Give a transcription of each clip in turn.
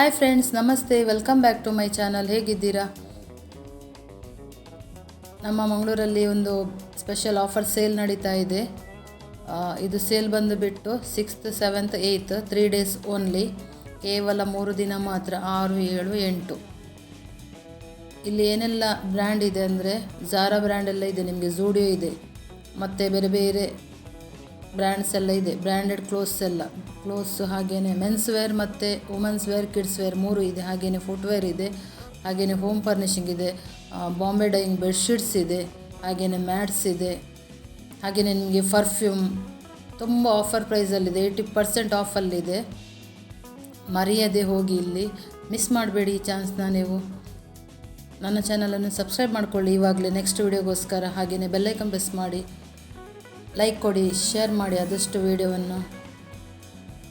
Hi friends, ನಮಸ್ತೆ. Welcome back to my channel. ಹೇಗಿದ್ದೀರಾ? ನಮ್ಮ ಮಂಗಳೂರಲ್ಲಿ ಒಂದು ಸ್ಪೆಷಲ್ ಆಫರ್ ಸೇಲ್ ನಡೀತಾ ಇದೆ. ಇದು ಸೇಲ್ ಬಂದುಬಿಟ್ಟು 6th 7th 8th 3 days only. ಕೇವಲ 3 ದಿನ ಮಾತ್ರ. 6, 7, 8. ಇಲ್ಲಿ ಏನೆಲ್ಲ ಬ್ರ್ಯಾಂಡ್ ಇದೆ ಅಂದರೆ, ಝಾರಾ ಬ್ರ್ಯಾಂಡ್ ಎಲ್ಲ ಇದೆ, ನಿಮಗೆ ಝೂಡಿಯೋ ಇದೆ, ಮತ್ತು ಬೇರೆ ಬೇರೆ ಬ್ರ್ಯಾಂಡ್ಸ್ ಎಲ್ಲ ಇದೆ. ಬ್ರ್ಯಾಂಡೆಡ್ ಕ್ಲೋತ್ಸ್ ಹಾಗೆಯೇ ಮೆನ್ಸ್ ವೇರ್ ಮತ್ತು ವುಮೆನ್ಸ್ ವೇರ್, ಕಿಡ್ಸ್ ವೇರ್ 3 ಇದೆ. ಹಾಗೆಯೇ ಫುಟ್ವೇರ್ ಇದೆ, ಹಾಗೆಯೇ ಹೋಮ್ ಫರ್ನಿಷಿಂಗ್ ಇದೆ, ಬಾಂಬೆ ಡೈಯಿಂಗ್ ಬೆಡ್ಶೀಟ್ಸ್ ಇದೆ, ಹಾಗೆಯೇ ಮ್ಯಾಟ್ಸ್ ಇದೆ, ಹಾಗೆಯೇ ನಿಮಗೆ ಪರ್ಫ್ಯೂಮ್ ತುಂಬ ಆಫರ್ ಪ್ರೈಸಲ್ಲಿದೆ. 80% ಆಫಲ್ಲಿದೆ. ಮರೆಯದೆ ಹೋಗಿ, ಇಲ್ಲಿ ಮಿಸ್ ಮಾಡಬೇಡಿ ಈ ಚಾನ್ಸ್ನ. ನೀವು ನನ್ನ ಚಾನಲನ್ನು ಸಬ್ಸ್ಕ್ರೈಬ್ ಮಾಡಿಕೊಳ್ಳಿ ಇವಾಗಲೇ, ನೆಕ್ಸ್ಟ್ ವಿಡಿಯೋಗೋಸ್ಕರ. ಹಾಗೆಯೇ ಬೆಲ್ಲೈಕನ್ ಪ್ರೆಸ್ ಮಾಡಿ, ಲೈಕ್ ಕೊಡಿ, ಶೇರ್ ಮಾಡಿ ಆದಷ್ಟು ವಿಡಿಯೋವನ್ನು.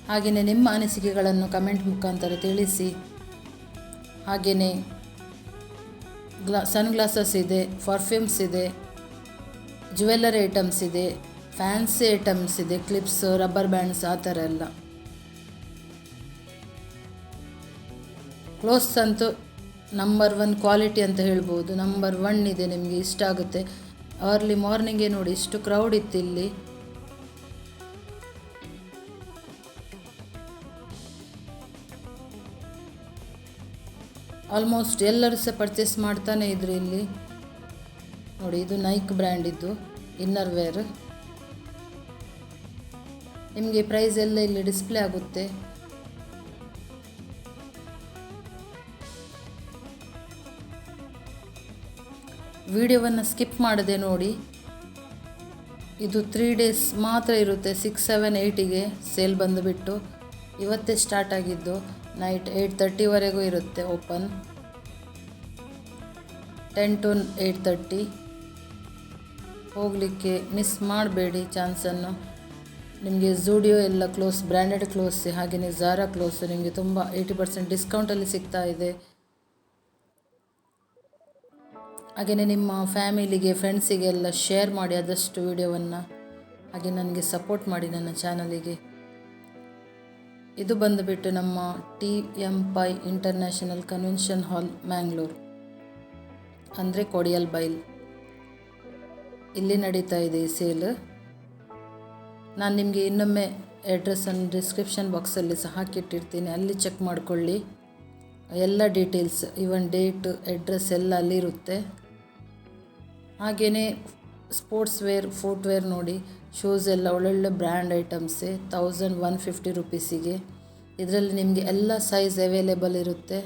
ಹಾಗೆಯೇ ನಿಮ್ಮ ಅನಿಸಿಕೆಗಳನ್ನು ಕಮೆಂಟ್ ಮುಖಾಂತರ ತಿಳಿಸಿ. ಹಾಗೆಯೇ ಸನ್ ಗ್ಲಾಸಸ್ ಇದೆ, ಪರ್ಫ್ಯೂಮ್ಸ್ ಇದೆ, ಜ್ಯುವೆಲ್ಲರಿ ಐಟಮ್ಸ್ ಇದೆ, ಫ್ಯಾನ್ಸಿ ಐಟಮ್ಸ್ ಇದೆ, ಕ್ಲಿಪ್ಸ್, ರಬ್ಬರ್ ಬ್ಯಾಂಡ್ಸ್, ಆ ಥರ ಎಲ್ಲ. ಕ್ಲೋತ್ಸ್ ಅಂತೂ ನಂಬರ್ 1 ಕ್ವಾಲಿಟಿ ಅಂತ ಹೇಳ್ಬೋದು. ನಂಬರ್ 1 ಇದೆ, ನಿಮಗೆ ಇಷ್ಟ ಆಗುತ್ತೆ. ಅರ್ಲಿ ಮಾರ್ನಿಂಗೇ ನೋಡಿ ಇಷ್ಟು ಕ್ರೌಡ್ ಇತ್ತು ಇಲ್ಲಿ. ಆಲ್ಮೋಸ್ಟ್ ಎಲ್ಲರೂ ಸಹ ಪರ್ಚೇಸ್ ಮಾಡ್ತಾನೆ ಇದ್ರು ಇಲ್ಲಿ. ನೋಡಿ, ಇದು ನೈಕ್ ಬ್ರ್ಯಾಂಡ್, ಇದ್ದು ಇನ್ನರ್ ವೇರ್. ನಿಮಗೆ ಪ್ರೈಸ್ ಎಲ್ಲ ಇಲ್ಲಿ ಡಿಸ್ಪ್ಲೇ ಆಗುತ್ತೆ. ವಿಡಿಯೋವನ್ನು ಸ್ಕಿಪ್ ಮಾಡದೆ ನೋಡಿ. ಇದು 3 days ಮಾತ್ರ ಇರುತ್ತೆ. 6, 7, 8ಗೆ ಸೇಲ್ ಬಂದುಬಿಟ್ಟು ಇವತ್ತೇ ಸ್ಟಾರ್ಟ್ ಆಗಿದ್ದು. ನೈಟ್ 8:30ವರೆಗೂ ಇರುತ್ತೆ ಓಪನ್. 10 to 8:30. ಹೋಗಲಿಕ್ಕೆ ಮಿಸ್ ಮಾಡಬೇಡಿ ಚಾನ್ಸನ್ನು. ನಿಮಗೆ ಝೂಡಿಯೋ ಎಲ್ಲ ಕ್ಲೋತ್ಸ್, ಬ್ರ್ಯಾಂಡೆಡ್ ಕ್ಲೋತ್ಸ್, ಹಾಗೆಯೇ ಝಾರಾ ಕ್ಲೋತ್ಸ್ ನಿಮಗೆ ತುಂಬ 80% ಡಿಸ್ಕೌಂಟಲ್ಲಿ ಸಿಗ್ತಾ ಇದೆ. ಹಾಗೆಯೇ ನಿಮ್ಮ ಫ್ಯಾಮಿಲಿಗೆ, ಫ್ರೆಂಡ್ಸಿಗೆಲ್ಲ ಶೇರ್ ಮಾಡಿ ಆದಷ್ಟು ವಿಡಿಯೋವನ್ನು. ಹಾಗೆ ನನಗೆ ಸಪೋರ್ಟ್ ಮಾಡಿ ನನ್ನ ಚಾನಲಿಗೆ. ಇದು ಬಂದುಬಿಟ್ಟು ನಮ್ಮ TM Pi international convention hall, Mangalore, ಅಂದರೆ ಕೊಡಿಯಲ್ ಬೈಲ್. ಇಲ್ಲಿ ನಡೀತಾ ಇದೆ ಈ ಸೇಲ್. ನಾನು ನಿಮಗೆ ಇನ್ನೊಮ್ಮೆ ಅಡ್ರೆಸ್ಸನ್ನು ಡಿಸ್ಕ್ರಿಪ್ಷನ್ ಬಾಕ್ಸಲ್ಲಿ ಸಹ ಹಾಕಿಟ್ಟಿರ್ತೀನಿ, ಅಲ್ಲಿ ಚೆಕ್ ಮಾಡಿಕೊಳ್ಳಿ. ಎಲ್ಲ ಡೀಟೇಲ್ಸ್, ಇವನ್ ಡೇಟ್, ಅಡ್ರೆಸ್ ಎಲ್ಲ ಅಲ್ಲಿರುತ್ತೆ. ಹಾಗೆಯೇ ಸ್ಪೋರ್ಟ್ಸ್ ವೇರ್, ಫುಟ್ವೇರ್ ನೋಡಿ, ಶೂಸ್ ಎಲ್ಲ ಒಳ್ಳೊಳ್ಳೆ ಬ್ರ್ಯಾಂಡ್ ಐಟಮ್ಸೇ. 1150 ರುಪೀಸಿಗೆ. ಇದರಲ್ಲಿ ನಿಮಗೆ ಎಲ್ಲ ಸೈಜ್ ಅವೈಲೇಬಲ್ ಇರುತ್ತೆ.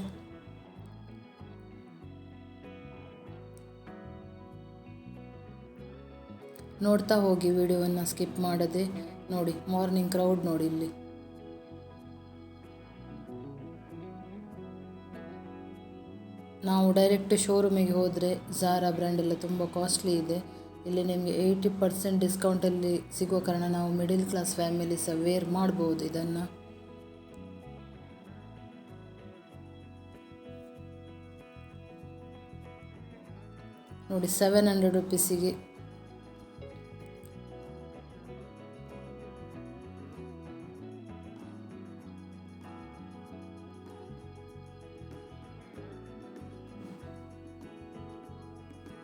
ನೋಡ್ತಾ ಹೋಗಿ ವಿಡಿಯೋವನ್ನು ಸ್ಕಿಪ್ ಮಾಡದೆ ನೋಡಿ. ಮಾರ್ನಿಂಗ್ ಕ್ರೌಡ್ ನೋಡಿ ಇಲ್ಲಿ. ನಾವು ಡೈರೆಕ್ಟ್ ಶೋರೂಮಿಗೆ ಹೋದರೆ ಝಾರಾ ಬ್ರ್ಯಾಂಡ್ ಎಲ್ಲ ತುಂಬ ಕಾಸ್ಟ್ಲಿ ಇದೆ. ಇಲ್ಲಿ ನಿಮಗೆ 80% ಡಿಸ್ಕೌಂಟಲ್ಲಿ ಸಿಗೋ ಕಾರಣ ನಾವು ಮಿಡಿಲ್ ಕ್ಲಾಸ್ ಫ್ಯಾಮಿಲಿ ಸಹ ವೇರ್ ಮಾಡ್ಬೋದು ಇದನ್ನು. ನೋಡಿ, 700 ರುಪೀಸಿಗೆ.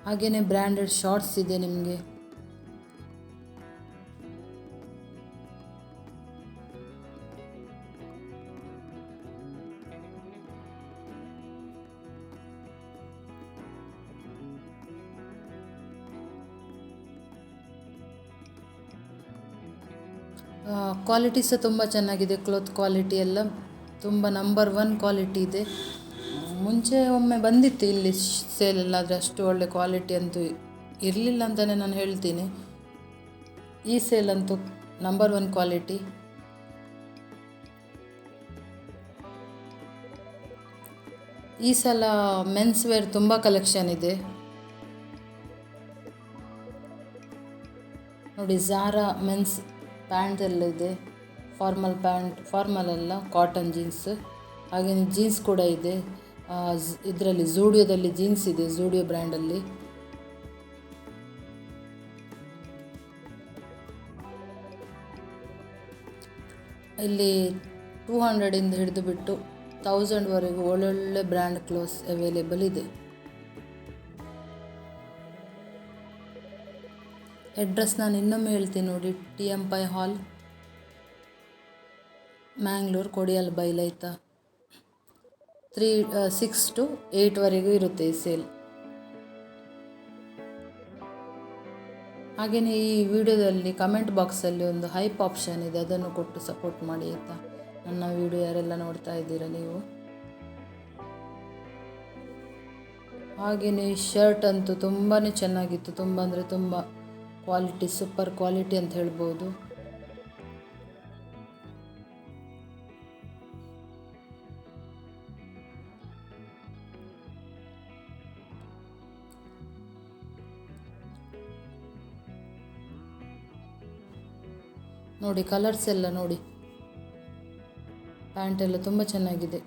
ಹಾಗೆಯೇ ಬ್ರ್ಯಾಂಡೆಡ್ ಶಾರ್ಟ್ಸ್ ಇದೆ ನಿಮಗೆ. ಕ್ವಾಲಿಟಿ ಸಹ ತುಂಬ ಚೆನ್ನಾಗಿದೆ. ಕ್ಲೋತ್ ಕ್ವಾಲಿಟಿ ಎಲ್ಲ ತುಂಬ ನಂಬರ್ 1 ಕ್ವಾಲಿಟಿ ಇದೆ. ಮುಂಚೆ ಒಮ್ಮೆ ಬಂದಿತ್ತು ಇಲ್ಲಿ ಸೇಲೆಲ್ಲ, ಆದರೆ ಅಷ್ಟು ಒಳ್ಳೆ ಕ್ವಾಲಿಟಿ ಅಂತೂ ಇರಲಿಲ್ಲ ಅಂತಲೇ ನಾನು ಹೇಳ್ತೀನಿ. ಈ ಸೇಲ್ ಅಂತೂ ನಂಬರ್ 1 ಕ್ವಾಲಿಟಿ. ಈ ಸಲ ಮೆನ್ಸ್ ವೇರ್ ತುಂಬ ಕಲೆಕ್ಷನ್ ಇದೆ ನೋಡಿ. ಝಾರಾ ಮೆನ್ಸ್ ಪ್ಯಾಂಟ್ ಎಲ್ಲ ಇದೆ. ಫಾರ್ಮಲ್ ಪ್ಯಾಂಟ್, ಫಾರ್ಮಲ್ ಅಲ್ಲ, ಕಾಟನ್ ಜೀನ್ಸ್. ಹಾಗೆಯೇ ಜೀನ್ಸ್ ಕೂಡ ಇದೆ. ಇದರಲ್ಲಿ ಝೂಡಿಯೋದಲ್ಲಿ ಜೀನ್ಸ್ ಇದೆ, ಝೂಡಿಯೋ ಬ್ರ್ಯಾಂಡಲ್ಲಿ. ಇಲ್ಲಿ 200 ಹಿಡಿದು ಬಿಟ್ಟು 1000ವರೆಗೂ ಒಳ್ಳೊಳ್ಳೆ ಬ್ರ್ಯಾಂಡ್ ಕ್ಲೋತ್ಸ್ ಅವೈಲೇಬಲ್ ಇದೆ. ಅಡ್ರೆಸ್ ನಾನು ಇನ್ನೊಮ್ಮೆ ಹೇಳ್ತೀನಿ ನೋಡಿ, TM Pai ಹಾಲ್, ಮ್ಯಾಂಗ್ಳೂರು, ಕೊಡಿಯಲ್ ಬೈಲ್ ಆಯಿತಾ. 6 to 8ವರೆಗೂ ಇರುತ್ತೆ ಈ ಸೇಲ್. ಹಾಗೆಯೇ ಈ ವಿಡಿಯೋದಲ್ಲಿ ಕಮೆಂಟ್ ಬಾಕ್ಸಲ್ಲಿ ಒಂದು ಹೈಪ್ ಆಪ್ಷನ್ ಇದೆ, ಅದನ್ನು ಕೊಟ್ಟು ಸಪೋರ್ಟ್ ಮಾಡಿ ಆಯಿತಾ. ನನ್ನ ವಿಡಿಯೋ ಯಾರೆಲ್ಲ ನೋಡ್ತಾ ಇದ್ದೀರಾ ನೀವು. ಹಾಗೆಯೇ ಶರ್ಟ್ ಅಂತೂ ತುಂಬಾ ಚೆನ್ನಾಗಿತ್ತು, ತುಂಬ ಅಂದರೆ ತುಂಬ ಕ್ವಾಲಿಟಿ, ಸೂಪರ್ ಕ್ವಾಲಿಟಿ ಅಂತ ಹೇಳ್ಬೋದು. ನೋಡಿ ಕಲರ್ಸ್ ಎಲ್ಲ ನೋಡಿ, ಪ್ಯಾಂಟ್ ಎಲ್ಲ ತುಂಬ ಚೆನ್ನಾಗಿದೆ.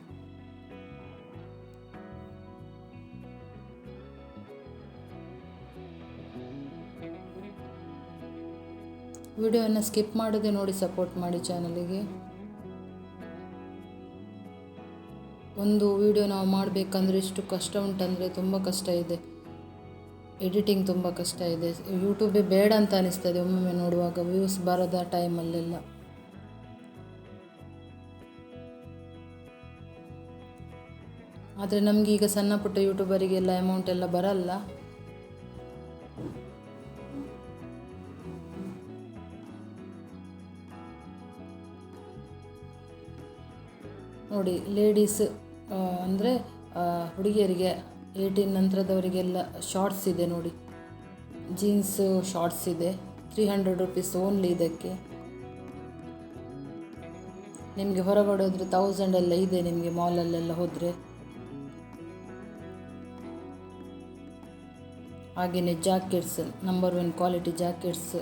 ವಿಡಿಯೋವನ್ನು ಸ್ಕಿಪ್ ಮಾಡದೆ ನೋಡಿ, ಸಪೋರ್ಟ್ ಮಾಡಿ ಚಾನಲಿಗೆ. ಒಂದು ವಿಡಿಯೋ ನಾವು ಮಾಡಬೇಕಂದ್ರೆ ಎಷ್ಟು ಕಷ್ಟ ಉಂಟಂದರೆ ತುಂಬ ಕಷ್ಟ ಇದೆ, ಎಡಿಟಿಂಗ್ ತುಂಬ ಕಷ್ಟ ಇದೆ. ಯೂಟ್ಯೂಬೇ ಬೇಡ ಅಂತ ಅನಿಸ್ತದೆ ಒಮ್ಮೊಮ್ಮೆ ನೋಡುವಾಗ, ವ್ಯೂಸ್ ಬರದ ಟೈಮಲ್ಲೆಲ್ಲ. ಆದರೆ ನಮಗೆ ಈಗ ಸಣ್ಣ ಪುಟ್ಟ ಯೂಟ್ಯೂಬರಿಗೆಲ್ಲ ಅಮೌಂಟ್ ಎಲ್ಲ ಬರಲ್ಲ. ನೋಡಿ ಲೇಡೀಸ್ ಅಂದರೆ ಹುಡುಗಿಯರಿಗೆ 18 ನಂತರದವರಿಗೆಲ್ಲ ಶಾರ್ಟ್ಸ್ ಇದೆ ನೋಡಿ, ಜೀನ್ಸ್ ಶಾರ್ಟ್ಸ್ ಇದೆ. 300 ರುಪೀಸ್ ಓನ್ಲಿ ಇದಕ್ಕೆ. ನಿಮಗೆ ಹೊರಗಡೆ ಹೋದರೆ 1000 ಎಲ್ಲ ಇದೆ ನಿಮಗೆ ಮಾಲಲ್ಲೆಲ್ಲ ಹೋದರೆ. ಹಾಗೆಯೇ ಜಾಕೆಟ್ಸ್, ನಂಬರ್ 1 ಕ್ವಾಲಿಟಿ ಜಾಕೆಟ್ಸ್.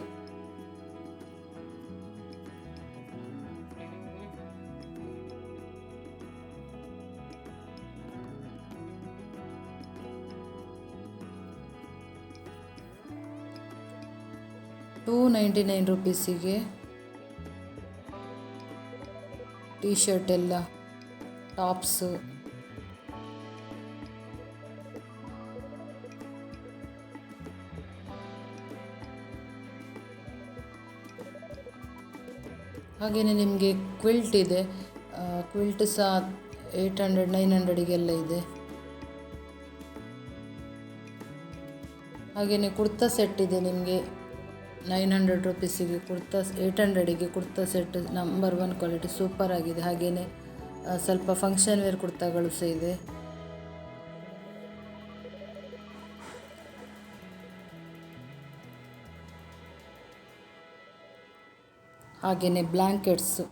$299 ರುಪೀಸಿಗೆ ಟೀ ಶರ್ಟ್ ಎಲ್ಲ, ಟಾಪ್ಸು. ಹಾಗೆಯೇ ನಿಮಗೆ ಕ್ವಿಲ್ಟ್ ಇದೆ, ಕ್ವಿಲ್ಟ್ ಸಹ 800 900ಗೆಲ್ಲ ಇದೆ. ಹಾಗೆಯೇ ಕುರ್ತಾ ಸೆಟ್ ಇದೆ ನಿಮಗೆ 900 ರುಪೀಸಿಗೆ, ಕುರ್ತಾ 800ಗೆ kurta set, number 1 quality, super ಆಗಿದೆ. ಹಾಗೆಯೇ ಸ್ವಲ್ಪ ಫಂಕ್ಷನ್ ವೇರ್ ಕುರ್ತಾಗಳು ಸಹ ಇದೆ. ಹಾಗೆಯೇ ಬ್ಲ್ಯಾಂಕೆಟ್ಸು,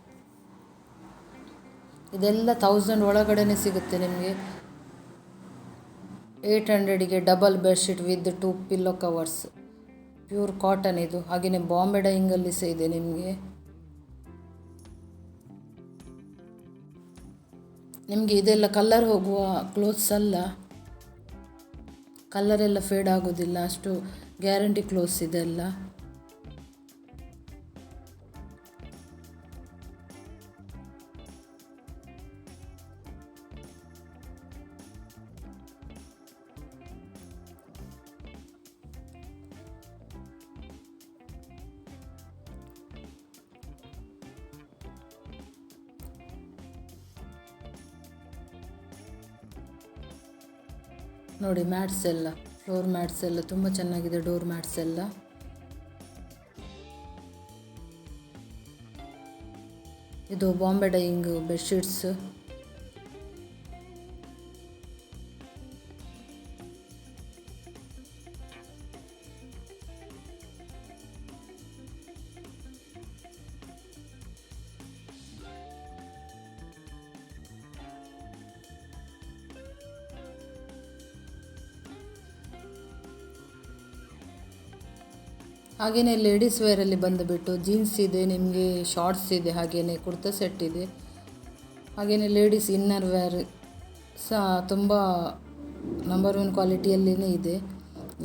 ಇದೆಲ್ಲ 1000 ಒಳಗಡೆ ಸಿಗುತ್ತೆ ನಿಮಗೆ. 800ಗೆ double bedsheet with 2 pillow covers, pure cotton ಇದು. ಹಾಗೆಯೇ ಬಾಂಬೆ ಡೈಯಿಂಗಲ್ಲಿ ಸಹ ಇದೆ ನಿಮಗೆ. ನಿಮಗೆ ಇದೆಲ್ಲ ಕಲರ್ ಹೋಗುವ ಕ್ಲೋತ್ಸ್ ಅಲ್ಲ, ಕಲರೆಲ್ಲ ಫೇಡ್ ಆಗೋದಿಲ್ಲ, ಅಷ್ಟು ಗ್ಯಾರಂಟಿ ಕ್ಲೋತ್ಸ್ ಇದೆಲ್ಲ. ನೋಡಿ ಮ್ಯಾಟ್ಸ್ ಎಲ್ಲ, ಫ್ಲೋರ್ ಮ್ಯಾಟ್ಸ್ ಎಲ್ಲ ತುಂಬ ಚೆನ್ನಾಗಿದೆ, ಡೋರ್ ಮ್ಯಾಟ್ಸ್ ಎಲ್ಲ. ಇದು ಬಾಂಬೆ ಡೈಯಿಂಗ್ ಬೆಡ್ಶೀಟ್ಸ್. ಹಾಗೆಯೇ ಲೇಡೀಸ್ ವೇರಲ್ಲಿ ಬಂದುಬಿಟ್ಟು ಜೀನ್ಸ್ ಇದೆ ನಿಮಗೆ, ಶಾರ್ಟ್ಸ್ ಇದೆ, ಹಾಗೆಯೇ ಕುರ್ತಾ ಸೆಟ್ ಇದೆ. ಹಾಗೆಯೇ ಲೇಡೀಸ್ ಇನ್ನರ್ ವೇರ್ ಸಹ ತುಂಬ ನಂಬರ್ 1 ಕ್ವಾಲಿಟಿಯಲ್ಲೇ ಇದೆ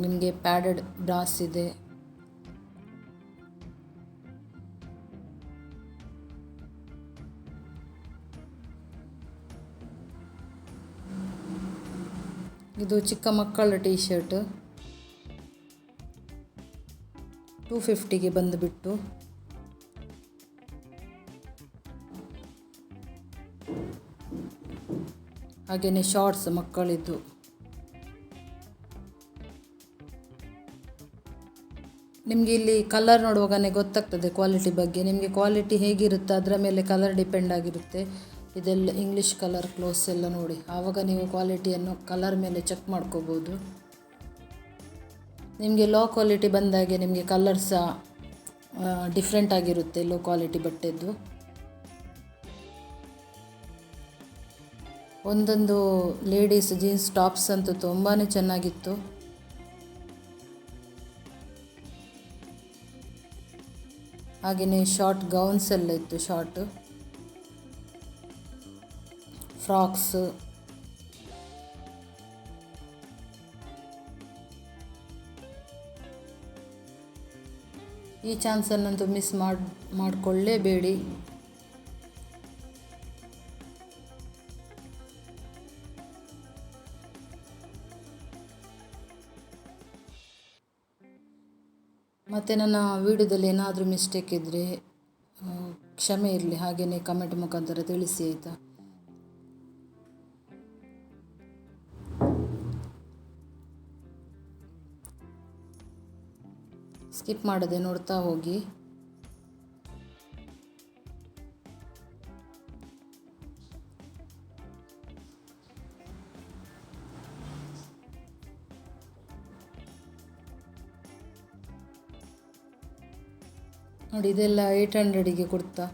ನಿಮಗೆ. ಪ್ಯಾಡೆಡ್ ಬ್ರಾಸ್ ಇದೆ. ಇದು ಚಿಕ್ಕ ಮಕ್ಕಳ ಟೀ ಶರ್ಟ್ 250ಗೆ ಬಂದುಬಿಟ್ಟು. ಹಾಗೆಯೇ ಶಾರ್ಟ್ಸ್ ಮಕ್ಕಳಿದ್ದು. ನಿಮಗೆ ಇಲ್ಲಿ ಕಲರ್ ನೋಡುವಾಗನೇ ಗೊತ್ತಾಗ್ತದೆ ಕ್ವಾಲಿಟಿ ಬಗ್ಗೆ. ನಿಮಗೆ ಕ್ವಾಲಿಟಿ ಹೇಗಿರುತ್ತೆ ಅದರ ಮೇಲೆ ಕಲರ್ ಡಿಪೆಂಡ್ ಆಗಿರುತ್ತೆ. ಇದೆಲ್ಲ ಇಂಗ್ಲೀಷ್ ಕಲರ್ ಕ್ಲೋತ್ಸ್ ಎಲ್ಲ ನೋಡಿ, ಆವಾಗ ನೀವು ಕ್ವಾಲಿಟಿಯನ್ನು ಕಲರ್ ಮೇಲೆ ಚೆಕ್ ಮಾಡ್ಕೋಬೋದು. ನಿಮಗೆ ಲೋ ಕ್ವಾಲಿಟಿ ಬಂದಾಗೆ ನಿಮಗೆ ಕಲರ್ ಸಹ ಡಿಫ್ರೆಂಟ್ ಆಗಿರುತ್ತೆ ಲೋ ಕ್ವಾಲಿಟಿ ಬಟ್ಟೆದ್ದು. ಒಂದೊಂದು ಲೇಡೀಸ್ ಜೀನ್ಸ್ ಟಾಪ್ಸ್ ಅಂತೂ ತುಂಬಾ ಚೆನ್ನಾಗಿತ್ತು. ಹಾಗೆಯೇ ಶಾರ್ಟ್ ಗೌನ್ಸ್ ಎಲ್ಲ ಇತ್ತು, ಶಾರ್ಟ್ ಫ್ರಾಕ್ಸ್. ಈ ಚಾನ್ಸನ್ನಂತೂ ಮಿಸ್ ಮಾಡಿಕೊಳ್ಳೇಬೇಡಿ. ಮತ್ತು ನನ್ನ ವಿಡಿಯೋದಲ್ಲಿ ಏನಾದರೂ ಮಿಸ್ಟೇಕ್ ಇದ್ದರೆ ಕ್ಷಮೆ ಇರಲಿ, ಹಾಗೆಯೇ ಕಮೆಂಟ್ ಮುಖಾಂತರ ತಿಳಿಸಿ ಆಯಿತಾ. ಸ್ಕಿಪ್ ಮಾಡದೆ ನೋಡ್ತಾ ಹೋಗಿ. ನೋಡಿ ಇದೆಲ್ಲ 800ಗೆ ಕುರ್ತಾ.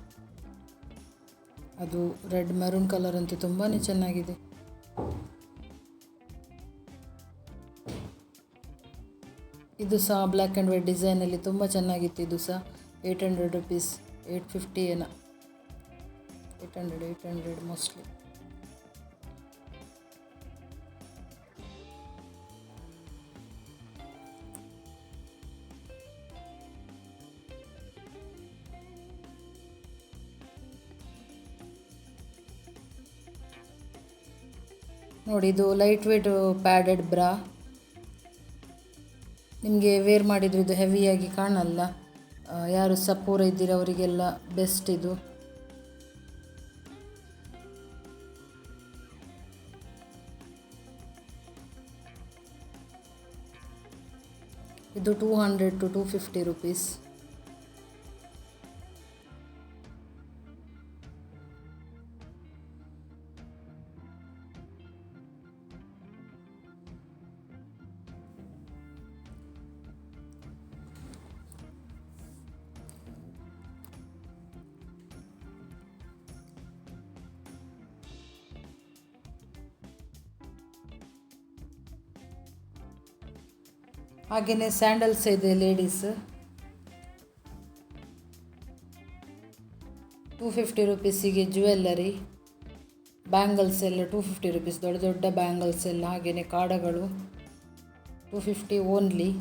ಅದು ರೆಡ್ ಮೆರೂನ್ ಕಲರ್ ಅಂತೂ ತುಂಬಾ ಚೆನ್ನಾಗಿದೆ. ಇದು ಸಹ ಬ್ಲ್ಯಾಕ್ ಆ್ಯಂಡ್ ವೈಟ್ ಡಿಸೈನಲ್ಲಿ ತುಂಬ ಚೆನ್ನಾಗಿತ್ತು. ಇದು ಸಹ 800 ರುಪೀಸ್, 850 ಏನೋ, 800 ಮೋಸ್ಟ್ಲಿ. ನೋಡಿ ಇದು ಲೈಟ್ ವೇಟ್ ಪ್ಯಾಡೆಡ್ ಬ್ರಾ. ನಿಮಗೆ ವೇರ್ ಮಾಡಿದರೆ ಇದು ಹೆವಿಯಾಗಿ ಕಾಣಲ್ಲ. ಯಾರು ಸಪೂರ ಇದ್ದೀರ ಅವರಿಗೆಲ್ಲ ಬೆಸ್ಟ್ ಇದು. ಇದು 200 to 250 ರುಪೀಸ್. ಹಾಗೆಯೇ ಸ್ಯಾಂಡಲ್ಸ್ ಇದೆ ಲೇಡೀಸ್, 250 ರುಪೀಸಿಗೆ. ಜ್ಯುವೆಲ್ಲರಿ ಬ್ಯಾಂಗಲ್ಸ್ ಎಲ್ಲ 250 ರುಪೀಸ್, ದೊಡ್ಡ ದೊಡ್ಡ ಬ್ಯಾಂಗಲ್ಸ್ ಎಲ್ಲ. ಹಾಗೆಯೇ ಕಾಡಗಳು 250 ಓನ್ಲಿ.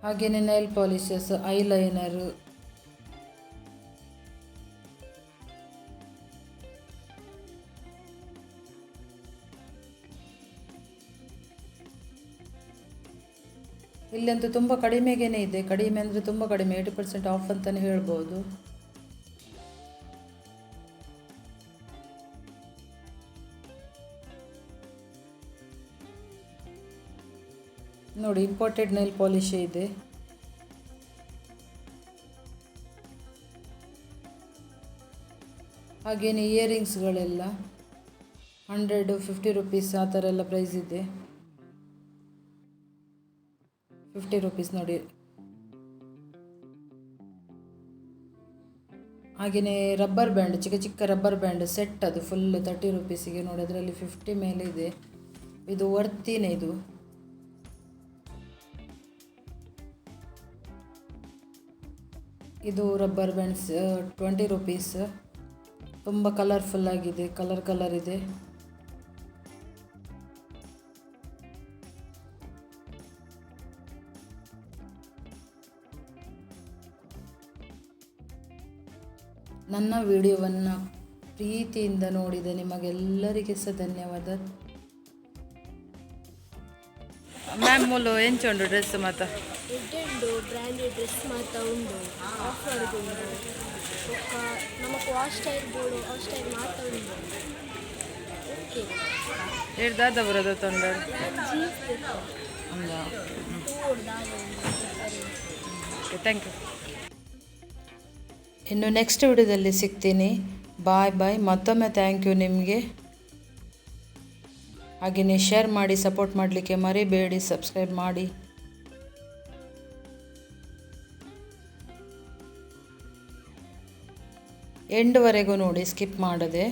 ಹಾಗೆಯೇ ನೈಲ್ ಪಾಲಿಷಸ್, ಐಲೈನರು, ಇಲ್ಲಂತೂ ತುಂಬ ಕಡಿಮೆಗೇ ಇದೆ. ಕಡಿಮೆ ಅಂದರೆ ತುಂಬ ಕಡಿಮೆ, 80% ಆಫ್ ಅಂತಲೇ ಹೇಳ್ಬೋದು. ನೋಡಿ ಇಂಪೋರ್ಟೆಡ್ ನೈಲ್ ಪಾಲಿಶ್ ಇದೆ. ಹಾಗೆಯೇ ಇಯರಿಂಗ್ಸ್ಗಳೆಲ್ಲ 150 ರುಪೀಸ್ ಆ ಥರ ಎಲ್ಲ ಪ್ರೈಸ್ ಇದೆ. 50 ರುಪೀಸ್ ನೋಡಿ. ಹಾಗೆಯೇ ರಬ್ಬರ್ ಬ್ಯಾಂಡ್, ಚಿಕ್ಕ ಚಿಕ್ಕ ರಬ್ಬರ್ ಬ್ಯಾಂಡ್ ಸೆಟ್, ಅದು ಫುಲ್ 30 ರುಪೀಸಿಗೆ ನೋಡಿ. ಅದರಲ್ಲಿ 50 ಮೇಲೆ ಇದೆ. ಇದು ವರ್ತಿನೇ ಇದು. ಇದು ರಬ್ಬರ್ ಬ್ಯಾಂಡ್ಸ್ 20 ರುಪೀಸ್. ತುಂಬ ಕಲರ್ಫುಲ್ ಆಗಿದೆ, ಕಲರ್ ಇದೆ. ನನ್ನ ವಿಡಿಯೋವನ್ನು ಪ್ರೀತಿಯಿಂದ ನೋಡಿದ ನಿಮಗೆಲ್ಲರಿಗೆ ಸಹ ಧನ್ಯವಾದ. ಮ್ಯಾಮ್ ಮೂಲು ಎಂಚುಂಡು ಡ್ರೆಸ್ ಮಾತ ಉಂಡು ಬ್ರ್ಯಾಂಡೆಡ್ ಡ್ರೆಸ್ ಮಾತ ಉಂಡು ಆಫರ್ ಉಂಡು ನಮಕ್ ವಾಶ್ ಸ್ಟೈಲ್ ಬೋಡು ವಾಶ್ ಸ್ಟೈಲ್ ಮಾತ ಉಂಡು. ಓಕೆ ಏಳು ದಾದ ಬರೋದು ತೊಂದರೆ ಜೀನ್ಸ್ ಓಕೆ ಥ್ಯಾಂಕ್ ಯು. ಇನ್ನು ನೆಕ್ಸ್ಟ್ ವಿಡಿಯೋದಲ್ಲಿ ಸಿಗ್ತೀನಿ. ಬಾಯ್ ಬಾಯ್. ಮತ್ತೊಮ್ಮೆ ಥ್ಯಾಂಕ್ ಯು ನಿಮಗೆ. ಹಾಗೆಯೇ ಶೇರ್ ಮಾಡಿ, ಸಪೋರ್ಟ್ ಮಾಡಲಿಕ್ಕೆ ಮರಿಬೇಡಿ, ಸಬ್ಸ್ಕ್ರೈಬ್ ಮಾಡಿ. ಎಂಡ್ವರೆಗೂ ನೋಡಿ, ಸ್ಕಿಪ್ ಮಾಡದೆ.